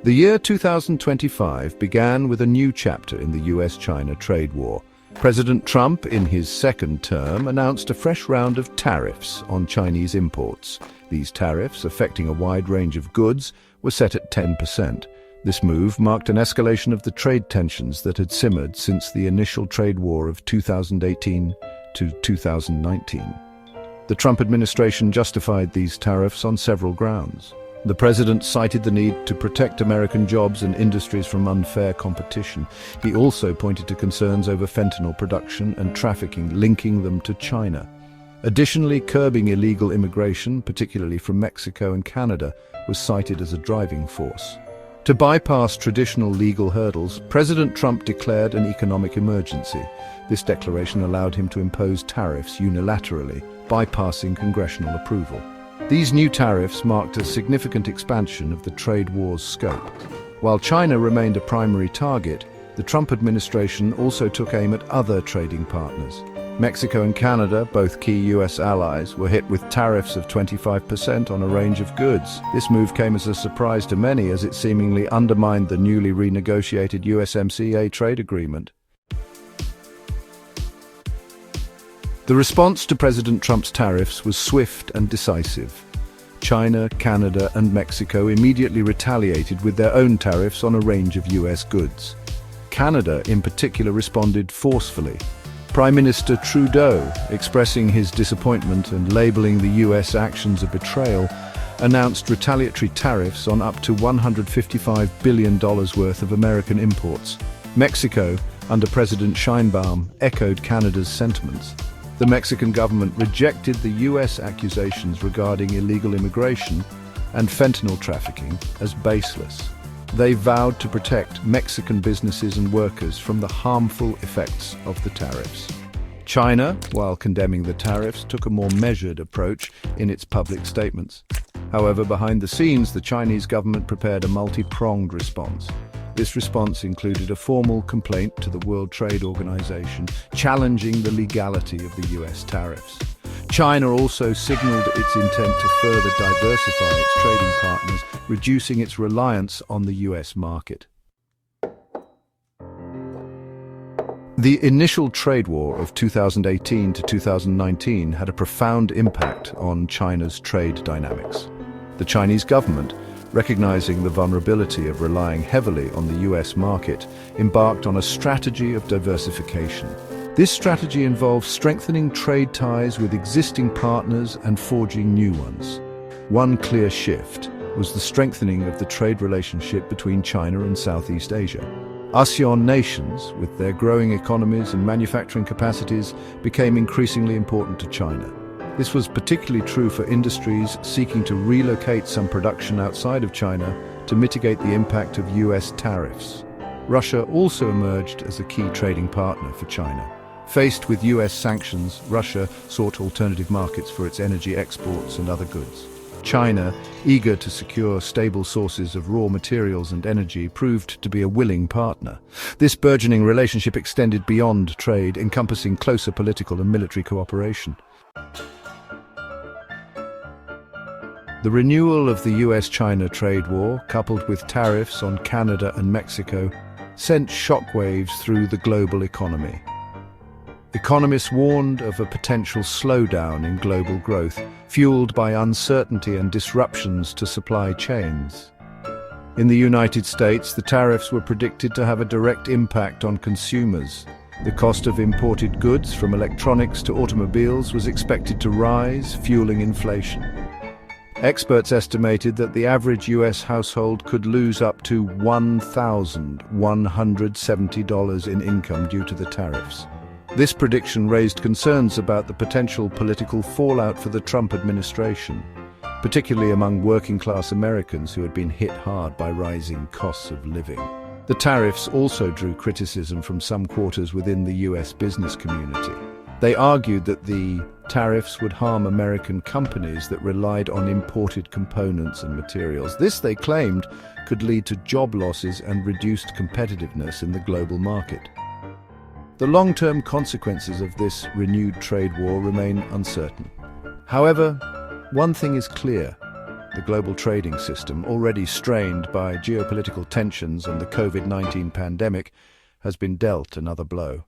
The year 2025 began with a new chapter in the US-China trade war. President Trump, in his second term, announced a fresh round of tariffs on Chinese imports. These tariffs, affecting a wide range of goods, were set at 10%. This move marked an escalation of the trade tensions that had simmered since the initial trade war of 2018 to 2019. The Trump administration justified these tariffs on several grounds. The president cited the need to protect American jobs and industries from unfair competition. He also pointed to concerns over fentanyl production and trafficking, linking them to China. Additionally, curbing illegal immigration, particularly from Mexico and Canada, was cited as a driving force. To bypass traditional legal hurdles, President Trump declared an economic emergency. This declaration allowed him to impose tariffs unilaterally, bypassing congressional approval. These new tariffs marked a significant expansion of the trade war's scope. While China remained a primary target, the Trump administration also took aim at other trading partners. Mexico and Canada, both key US allies, were hit with tariffs of 25% on a range of goods. This move came as a surprise to many as it seemingly undermined the newly renegotiated USMCA trade agreement. The response to President Trump's tariffs was swift and decisive. China, Canada, and Mexico immediately retaliated with their own tariffs on a range of US goods. Canada, in particular, responded forcefully. Prime Minister Trudeau, expressing his disappointment and labeling the US actions a betrayal, announced retaliatory tariffs on up to $155 billion worth of American imports. Mexico, under President Sheinbaum, echoed Canada's sentiments. The Mexican government rejected the US accusations regarding illegal immigration and fentanyl trafficking as baseless. They vowed to protect Mexican businesses and workers from the harmful effects of the tariffs. China, while condemning the tariffs, took a more measured approach in its public statements. However, behind the scenes, the Chinese government prepared a multi-pronged response. This response included a formal complaint to the World Trade Organization, challenging the legality of the US tariffs. China also signaled its intent to further diversify its trading partners, reducing its reliance on the US market. The initial trade war of 2018 to 2019 had a profound impact on China's trade dynamics. The Chinese government, recognizing the vulnerability of relying heavily on the US market, embarked on a strategy of diversification. This strategy involved strengthening trade ties with existing partners and forging new ones. One clear shift was the strengthening of the trade relationship between China and Southeast Asia. ASEAN nations, with their growing economies and manufacturing capacities, became increasingly important to China. This was particularly true for industries seeking to relocate some production outside of China to mitigate the impact of US tariffs. Russia also emerged as a key trading partner for China. Faced with US sanctions, Russia sought alternative markets for its energy exports and other goods. China, eager to secure stable sources of raw materials and energy, proved to be a willing partner. This burgeoning relationship extended beyond trade, encompassing closer political and military cooperation. The renewal of the US-China trade war, coupled with tariffs on Canada and Mexico, sent shockwaves through the global economy. Economists warned of a potential slowdown in global growth, fueled by uncertainty and disruptions to supply chains. In the United States, the tariffs were predicted to have a direct impact on consumers. The cost of imported goods, from electronics to automobiles, was expected to rise, fueling inflation. Experts estimated that the average US household could lose up to $1,170 in income due to the tariffs. This prediction raised concerns about the potential political fallout for the Trump administration, particularly among working-class Americans who had been hit hard by rising costs of living. The tariffs also drew criticism from some quarters within the US business community. They argued that the tariffs would harm American companies that relied on imported components and materials. This, they claimed, could lead to job losses and reduced competitiveness in the global market. The long-term consequences of this renewed trade war remain uncertain. However, one thing is clear: The global trading system, already strained by geopolitical tensions and the COVID-19 pandemic, has been dealt another blow.